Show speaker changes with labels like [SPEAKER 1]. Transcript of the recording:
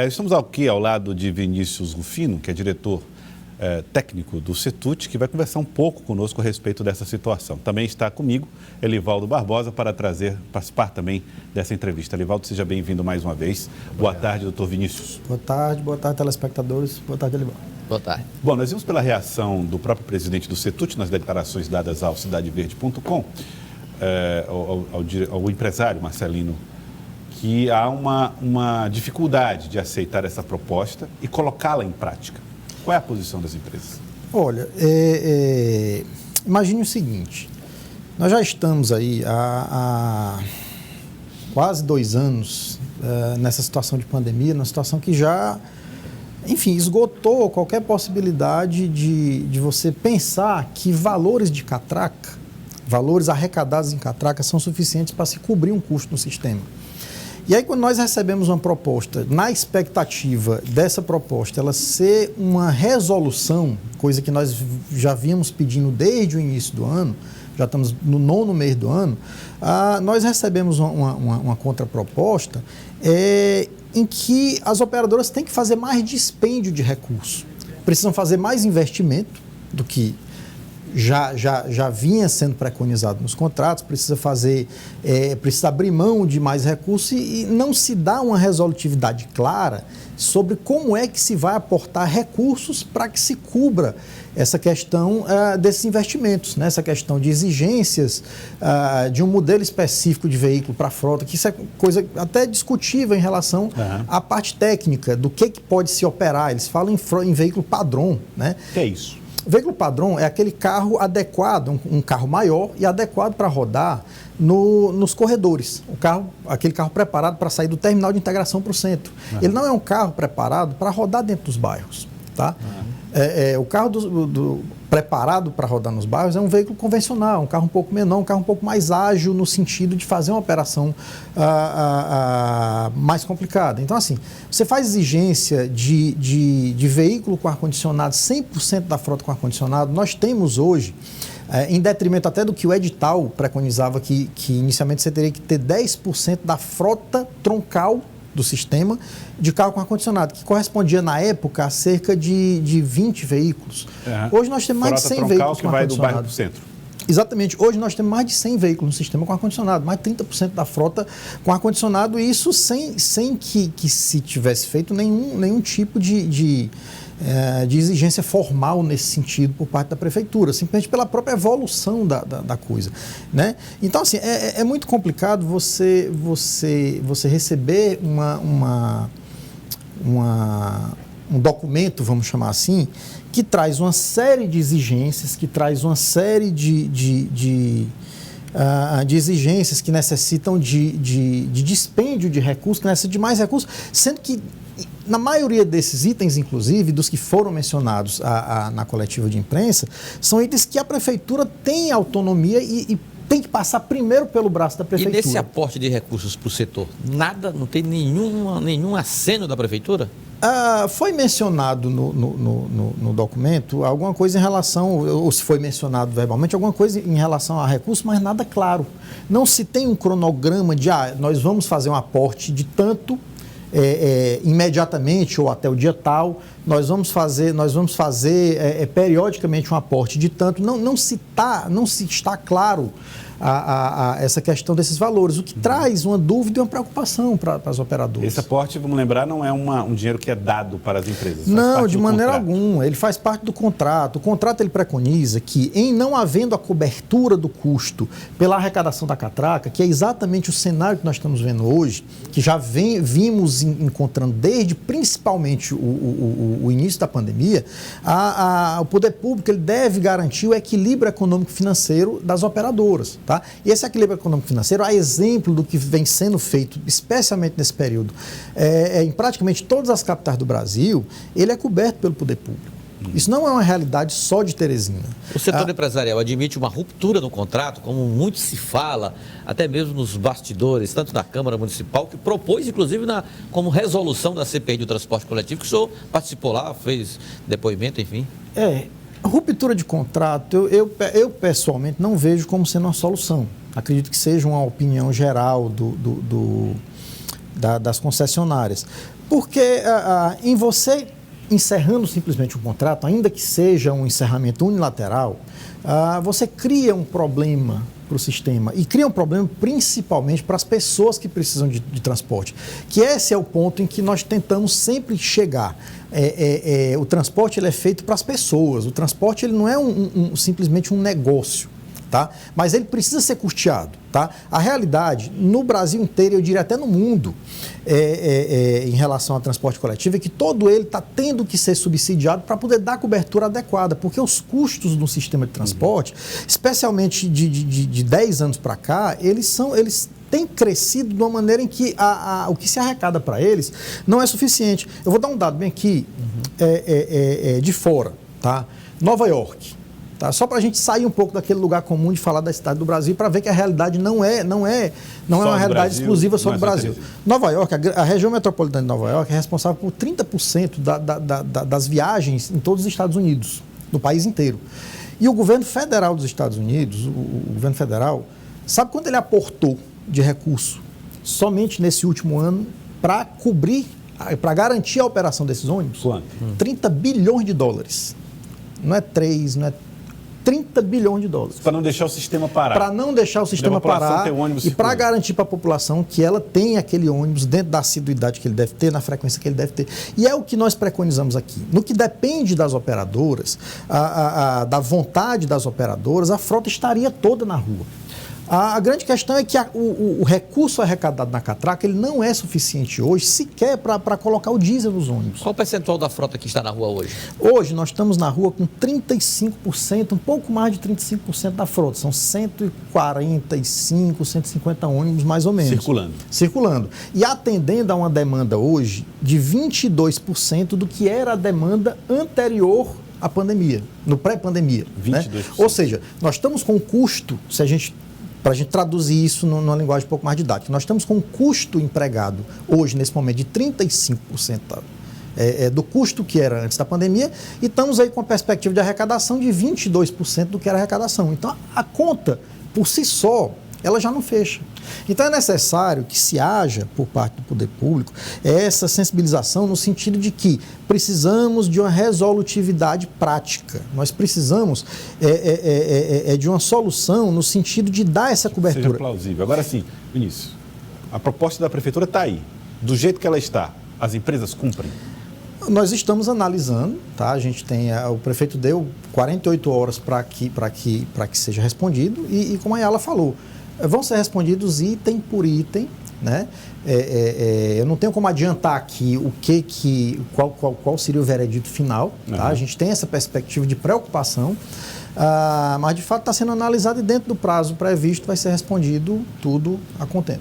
[SPEAKER 1] Estamos aqui ao lado de Vinícius Rufino, que é diretor técnico do CETUT, que vai conversar um pouco conosco a respeito dessa situação. Também está comigo Elivaldo Barbosa para participar também dessa entrevista. Elivaldo, seja bem-vindo mais uma vez. Boa tarde, doutor Vinícius.
[SPEAKER 2] Boa tarde, telespectadores. Boa tarde, Elivaldo.
[SPEAKER 3] Boa tarde.
[SPEAKER 1] Bom, nós vimos pela reação do próprio presidente do CETUT nas declarações dadas ao CidadeVerde.com, ao empresário Marcelino, que há uma dificuldade de aceitar essa proposta e colocá-la em prática. Qual é a posição das empresas?
[SPEAKER 2] Olha, imagine o seguinte, nós já estamos aí há quase 2 anos nessa situação de pandemia, numa situação que já, enfim, esgotou qualquer possibilidade de você pensar que valores de catraca, valores arrecadados em catraca são suficientes para se cobrir um custo no sistema. E aí, quando nós recebemos uma proposta, na expectativa dessa proposta ela ser uma resolução, coisa que nós já vínhamos pedindo desde o início do ano, já estamos no 9º mês do ano, nós recebemos uma contraproposta em que as operadoras têm que fazer mais dispêndio de recursos, precisam fazer mais investimento do que já vinha sendo preconizado nos contratos, precisa abrir mão de mais recursos e não se dá uma resolutividade clara sobre como é que se vai aportar recursos para que se cubra essa questão desses investimentos, né? Essa questão de exigências de um modelo específico de veículo para a frota, que isso é coisa até discutível em relação à parte técnica, do que pode se operar. Eles falam em veículo padrão, né?
[SPEAKER 1] O que é isso?
[SPEAKER 2] O veículo padrão é aquele carro adequado, um carro maior e adequado para rodar nos corredores. Aquele carro preparado para sair do terminal de integração para o centro. Ele não é um carro preparado para rodar dentro dos bairros, tá? O carro preparado para rodar nos bairros é um veículo convencional, um carro um pouco menor, um carro um pouco mais ágil no sentido de fazer uma operação mais complicada. Então, assim, você faz exigência de veículo com ar-condicionado, 100% da frota com ar-condicionado. Nós temos hoje, em detrimento até do que o edital preconizava, que inicialmente você teria que ter 10% da frota troncal do sistema de carro com ar-condicionado, que correspondia na época a cerca de 20 veículos. Hoje nós temos mais de 100 veículos
[SPEAKER 1] que vai do bairro para o centro.
[SPEAKER 2] Exatamente. Hoje nós temos mais de 100 veículos no sistema com ar-condicionado, mais de 30% da frota com ar-condicionado, e isso sem que se tivesse feito nenhum tipo de exigência formal nesse sentido por parte da prefeitura, simplesmente pela própria evolução da coisa, né? Então, assim, é muito complicado você receber um documento, vamos chamar assim, que traz uma série de exigências, que traz uma série de exigências que necessitam de dispêndio de recursos, que necessitam de mais recursos, sendo que na maioria desses itens, inclusive, dos que foram mencionados na coletiva de imprensa, são itens que a prefeitura tem autonomia e tem que passar primeiro pelo braço da prefeitura.
[SPEAKER 3] E nesse aporte de recursos para o setor, nada, não tem nenhum aceno da prefeitura?
[SPEAKER 2] Foi mencionado no documento alguma coisa em relação, ou se foi mencionado verbalmente, alguma coisa em relação a recursos, mas nada claro. Não se tem um cronograma de, nós vamos fazer um aporte de tanto imediatamente ou até o dia tal, nós vamos fazer periodicamente um aporte de tanto. Não se está claro essa questão desses valores, o que traz uma dúvida e uma preocupação para as operadoras.
[SPEAKER 1] Esse aporte, vamos lembrar, não é um dinheiro que é dado para as empresas.
[SPEAKER 2] Não, de maneira alguma. Ele faz parte do contrato. O contrato ele preconiza que, em não havendo a cobertura do custo pela arrecadação da catraca, que é exatamente o cenário que nós estamos vendo hoje, que já vimos encontrando desde principalmente o início da pandemia, o poder público ele deve garantir o equilíbrio econômico-financeiro das operadoras. Tá? E esse equilíbrio econômico-financeiro, a exemplo do que vem sendo feito, especialmente nesse período, em praticamente todas as capitais do Brasil, ele é coberto pelo poder público. Isso não é uma realidade só de Teresina.
[SPEAKER 3] O setor empresarial admite uma ruptura no contrato, como muito se fala, até mesmo nos bastidores, tanto da Câmara Municipal, que propôs, inclusive, como resolução da CPI do transporte coletivo, que o senhor participou lá, fez depoimento, enfim.
[SPEAKER 2] Ruptura de contrato, eu pessoalmente não vejo como sendo uma solução. Acredito que seja uma opinião geral das concessionárias. Porque em você encerrando simplesmente um contrato, ainda que seja um encerramento unilateral, você cria um problema para o sistema e cria um problema principalmente para as pessoas que precisam de transporte, que esse é o ponto em que nós tentamos sempre chegar. O transporte ele é feito para as pessoas, o transporte ele não é simplesmente um negócio. Tá? Mas ele precisa ser custeado. Tá? A realidade, no Brasil inteiro, eu diria até no mundo, em relação ao transporte coletivo, é que todo ele está tendo que ser subsidiado para poder dar cobertura adequada, porque os custos no sistema de transporte, especialmente de 10 anos para cá, eles têm crescido de uma maneira em que o que se arrecada para eles não é suficiente. Eu vou dar um dado bem aqui, de fora, tá? Nova York. Tá? Só para a gente sair um pouco daquele lugar comum de falar da cidade do Brasil, para ver que a realidade não é uma realidade exclusiva só do Brasil. Nova York, a região metropolitana de Nova York é responsável por 30% das viagens em todos os Estados Unidos, no país inteiro. E o governo federal dos Estados Unidos, o governo federal, sabe quanto ele aportou de recurso somente nesse último ano para cobrir, para garantir a operação desses ônibus?
[SPEAKER 1] Quanto?
[SPEAKER 2] 30 bilhões de dólares. Não é 3, não é 30 bilhões de dólares.
[SPEAKER 1] Para não deixar o sistema parar.
[SPEAKER 2] Para não deixar o sistema parar e para garantir para a população que ela tem aquele ônibus dentro da assiduidade que ele deve ter, na frequência que ele deve ter. E é o que nós preconizamos aqui. No que depende das operadoras, da vontade das operadoras, a frota estaria toda na rua. A grande questão é que o recurso arrecadado na catraca ele não é suficiente hoje sequer para colocar o diesel nos ônibus.
[SPEAKER 3] Qual o percentual da frota que está na rua hoje?
[SPEAKER 2] Hoje nós estamos na rua com 35%, um pouco mais de 35% da frota. São 145, 150 ônibus mais ou menos. Circulando. E atendendo a uma demanda hoje de 22% do que era a demanda anterior à pandemia, no pré-pandemia. 22%. Né? Ou seja, nós estamos com um custo, para a gente traduzir isso numa linguagem um pouco mais didática, nós estamos com um custo empregado hoje, nesse momento, de 35% do custo que era antes da pandemia e estamos aí com a perspectiva de arrecadação de 22% do que era arrecadação. Então, a conta, por si só, ela já não fecha. Então, é necessário que se haja, por parte do poder público, essa sensibilização no sentido de que precisamos de uma resolutividade prática. Nós precisamos de uma solução no sentido de dar essa cobertura.
[SPEAKER 1] Seja plausível. Agora sim, Vinícius, a proposta da Prefeitura está aí. Do jeito que ela está, as empresas cumprem?
[SPEAKER 2] Nós estamos analisando, tá? A gente tem, o prefeito deu 48 horas para que seja respondido e como a Ayala falou, vão ser respondidos item por item, né? Eu não tenho como adiantar aqui qual seria o veredito final, tá? A gente tem essa perspectiva de preocupação, mas de fato está sendo analisado e dentro do prazo previsto vai ser respondido tudo a contento.